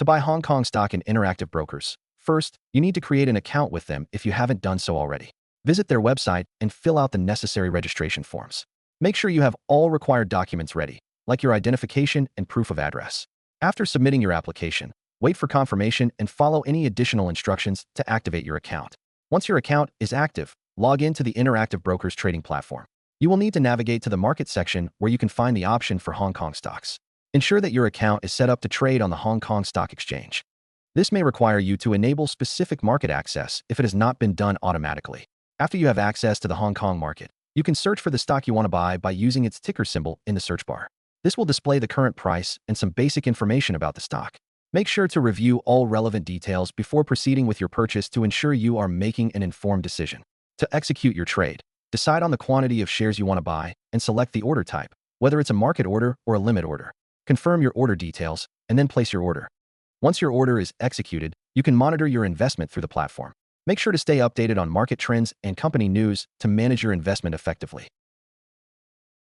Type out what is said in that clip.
To buy Hong Kong stock in Interactive Brokers, first, you need to create an account with them if you haven't done so already. Visit their website and fill out the necessary registration forms. Make sure you have all required documents ready, like your identification and proof of address. After submitting your application, wait for confirmation and follow any additional instructions to activate your account. Once your account is active, log in to the Interactive Brokers trading platform. You will need to navigate to the market section where you can find the option for Hong Kong stocks. Ensure that your account is set up to trade on the Hong Kong Stock Exchange. This may require you to enable specific market access if it has not been done automatically. After you have access to the Hong Kong market, you can search for the stock you want to buy by using its ticker symbol in the search bar. This will display the current price and some basic information about the stock. Make sure to review all relevant details before proceeding with your purchase to ensure you are making an informed decision. To execute your trade, decide on the quantity of shares you want to buy and select the order type, whether it's a market order or a limit order. Confirm your order details and then place your order. Once your order is executed, you can monitor your investment through the platform. Make sure to stay updated on market trends and company news to manage your investment effectively.